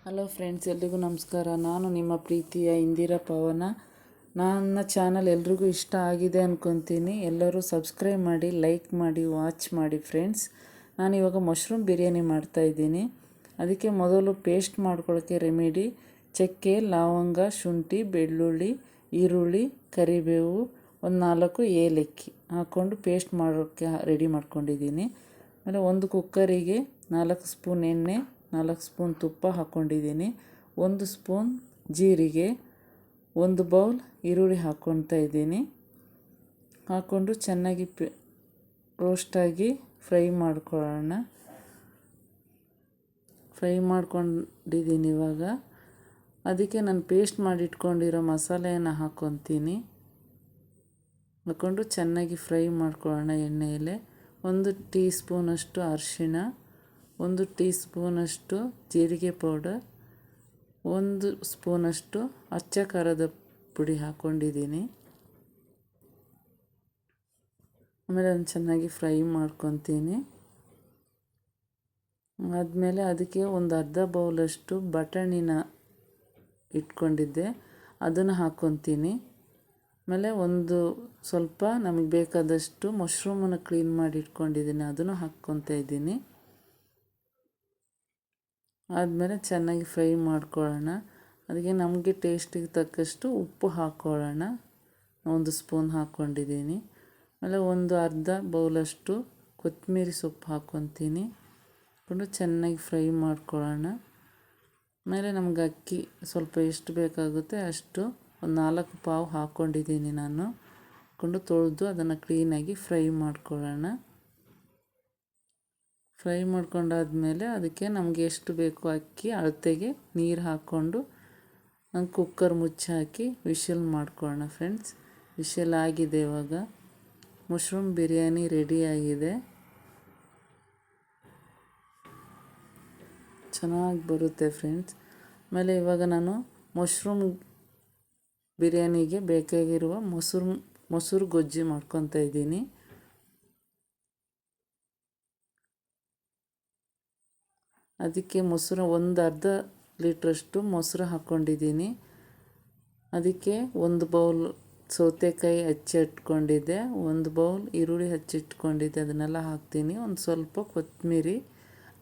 Hello friends, ಎಲ್ರಿಗೂ ನಮಸ್ಕಾರ. ನಾನು ನಿಮ್ಮ ಪ್ರೀತಿಯ ಇಂದಿರಾ ಪವನ. ನನ್ನ ಚಾನಲ್ ಎಲ್ರಿಗೂ ಇಷ್ಟ ಆಗಿದೆ ಅಂದ್ಕೊತೀನಿ. ಎಲ್ಲರೂ ಸಬ್ಸ್ಕ್ರೈಬ್ ಮಾಡಿ, ಲೈಕ್ ಮಾಡಿ, ವಾಚ್ ಮಾಡಿ ಫ್ರೆಂಡ್ಸ್. ನಾನಿವಾಗ ಮಶ್ರೂಮ್ ಬಿರಿಯಾನಿ ಮಾಡ್ತಾಯಿದ್ದೀನಿ. ಅದಕ್ಕೆ ಮೊದಲು ಪೇಸ್ಟ್ ಮಾಡ್ಕೊಳ್ಳೋಕ್ಕೆ ರೆಮಿಡಿ ಚಕ್ಕೆ, ಲವಂಗ, ಶುಂಠಿ, ಬೆಳ್ಳುಳ್ಳಿ, ಈರುಳ್ಳಿ, ಕರಿಬೇವು, ಒಂದು 4 ಏಲಕ್ಕಿ ಹಾಕ್ಕೊಂಡು ಪೇಸ್ಟ್ ಮಾಡೋಕ್ಕೆ ರೆಡಿ ಮಾಡ್ಕೊಂಡಿದ್ದೀನಿ. ಆಮೇಲೆ ಒಂದು ಕುಕ್ಕರಿಗೆ 4 ಸ್ಪೂನ್ ಎಣ್ಣೆ, 4 ಸ್ಪೂನ್ ತುಪ್ಪ ಹಾಕ್ಕೊಂಡಿದ್ದೀನಿ. 1 ಸ್ಪೂನ್ ಜೀರಿಗೆ, 1 ಬೌಲ್ ಈರುಳ್ಳಿ ಹಾಕ್ಕೊಳ್ತಾ ಇದ್ದೀನಿ. ಹಾಕ್ಕೊಂಡು ಚೆನ್ನಾಗಿ ರೋಸ್ಟಾಗಿ ಫ್ರೈ ಮಾಡ್ಕೊಂಡಿದ್ದೀನಿ. ಇವಾಗ ಅದಕ್ಕೆ ನಾನು ಪೇಸ್ಟ್ ಮಾಡಿ ಇಟ್ಕೊಂಡಿರೋ ಮಸಾಲೆಯನ್ನು ಹಾಕ್ಕೊತೀನಿ. ಹಾಕ್ಕೊಂಡು ಚೆನ್ನಾಗಿ ಫ್ರೈ ಮಾಡ್ಕೊಳ್ಳೋಣ ಎಣ್ಣೆಯಲ್ಲೇ. 1 ಟೀ ಸ್ಪೂನಷ್ಟು ಅರಿಶಿಣ, 1 ಟೀ ಸ್ಪೂನಷ್ಟು ಜೀರಿಗೆ ಪೌಡರ್, 1 ಸ್ಪೂನಷ್ಟು ಅಚ್ಚ ಖಾರದ ಪುಡಿ ಹಾಕ್ಕೊಂಡಿದ್ದೀನಿ. ಆಮೇಲೆ ಅದನ್ನು ಚೆನ್ನಾಗಿ ಫ್ರೈ ಮಾಡ್ಕೊತೀನಿ. ಆದಮೇಲೆ ಅದಕ್ಕೆ ಒಂದು ಅರ್ಧ ಬೌಲಷ್ಟು ಬಟಾಣಿನ ಇಟ್ಕೊಂಡಿದ್ದೆ, ಅದನ್ನು ಹಾಕ್ಕೊತೀನಿ. ಆಮೇಲೆ ಸ್ವಲ್ಪ ನಮಗೆ ಬೇಕಾದಷ್ಟು ಮಶ್ರೂಮನ್ನು ಕ್ಲೀನ್ ಮಾಡಿ ಇಟ್ಕೊಂಡಿದ್ದೀನಿ, ಅದನ್ನು ಹಾಕ್ಕೊತಾ ಇದ್ದೀನಿ. ಆದಮೇಲೆ ಚೆನ್ನಾಗಿ ಫ್ರೈ ಮಾಡ್ಕೊಳ್ಳೋಣ. ಅದಕ್ಕೆ ನಮಗೆ ಟೇಸ್ಟಿಗೆ ತಕ್ಕಷ್ಟು ಉಪ್ಪು ಹಾಕ್ಕೊಳ್ಳೋಣ. 1 ಸ್ಪೂನ್ ಹಾಕ್ಕೊಂಡಿದ್ದೀನಿ. ಆಮೇಲೆ ಒಂದು ಅರ್ಧ ಬೌಲಷ್ಟು ಕೊತ್ತಂಬರಿ ಸೊಪ್ಪು ಹಾಕ್ಕೊತೀನಿ. ಹಾಕ್ಕೊಂಡು ಚೆನ್ನಾಗಿ ಫ್ರೈ ಮಾಡ್ಕೊಳ್ಳೋಣ. ಆಮೇಲೆ ನಮ್ಗೆ ಅಕ್ಕಿ ಸ್ವಲ್ಪ ಎಷ್ಟು ಬೇಕಾಗುತ್ತೆ ಅಷ್ಟು, ಒಂದು 4 ಪಾವು ಹಾಕ್ಕೊಂಡಿದ್ದೀನಿ ನಾನು. ಹಾಕ್ಕೊಂಡು ತೊಳೆದು ಅದನ್ನು ಕ್ಲೀನಾಗಿ ಫ್ರೈ ಮಾಡ್ಕೊಳ್ಳೋಣ. ಫ್ರೈ ಮಾಡ್ಕೊಂಡಾದ್ಮೇಲೆ ಅದಕ್ಕೆ ನಮಗೆ ಎಷ್ಟು ಬೇಕು ಅಕ್ಕಿ ಅಳತೆಗೆ ನೀರು ಹಾಕ್ಕೊಂಡು ಕುಕ್ಕರ್ ಮುಚ್ಚಾಕಿ ವಿಶಲ್ ಮಾಡ್ಕೊಳ್ಳೋಣ ಫ್ರೆಂಡ್ಸ್. ವಿಶಲ್ ಆಗಿದೆ. ಇವಾಗ ಮಶ್ರೂಮ್ ಬಿರಿಯಾನಿ ರೆಡಿಯಾಗಿದೆ. ಚೆನ್ನಾಗಿ ಬರುತ್ತೆ ಫ್ರೆಂಡ್ಸ್. ಆಮೇಲೆ ಇವಾಗ ನಾನು ಮಶ್ರೂಮ್ ಬಿರಿಯಾನಿಗೆ ಬೇಕಾಗಿರುವ ಮೊಸರು ಗೊಜ್ಜು ಮಾಡ್ಕೊತಾ ಇದ್ದೀನಿ. ಅದಕ್ಕೆ ಮೊಸರು ಒಂದು ಅರ್ಧ ಲೀಟ್ರಷ್ಟು ಮೊಸರು ಹಾಕ್ಕೊಂಡಿದ್ದೀನಿ. ಅದಕ್ಕೆ 1 ಬೌಲ್ ಸೌತೆಕಾಯಿ ಹೆಚ್ಚಿಟ್ಕೊಂಡಿದ್ದೆ, 1 ಬೌಲ್ ಈರುಳ್ಳಿ ಹೆಚ್ಚಿಟ್ಕೊಂಡಿದ್ದೆ, ಅದನ್ನೆಲ್ಲ ಹಾಕ್ತೀನಿ. ಒಂದು ಸ್ವಲ್ಪ ಕೊತ್ತಂಬರಿ,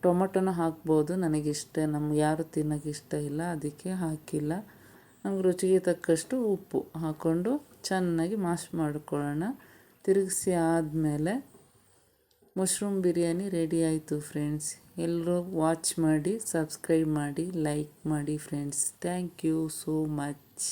ಟೊಮೊಟೊನ ಹಾಕ್ಬೋದು, ನನಗಿಷ್ಟ, ನಮ್ಗೆ ಯಾರು ತಿನ್ನೋಕೆ ಇಷ್ಟ ಇಲ್ಲ ಅದಕ್ಕೆ ಹಾಕಿಲ್ಲ. ನಮ್ಗೆ ರುಚಿಗೆ ತಕ್ಕಷ್ಟು ಉಪ್ಪು ಹಾಕ್ಕೊಂಡು ಚೆನ್ನಾಗಿ ಮಾಶ್ ಮಾಡ್ಕೊಳ್ಳೋಣ. ತಿರುಗಿಸಿ ಆದಮೇಲೆ ಮಶ್ರೂಮ್ ಬಿರಿಯಾನಿ ರೆಡಿ ಆಯಿತು ಫ್ರೆಂಡ್ಸ್. ಎಲ್ಲರೂ ವಾಚ್ ಮಾಡಿ, ಸಬ್ಸ್ಕ್ರೈಬ್ ಮಾಡಿ, ಲೈಕ್ ಮಾಡಿ friends. Thank you so much.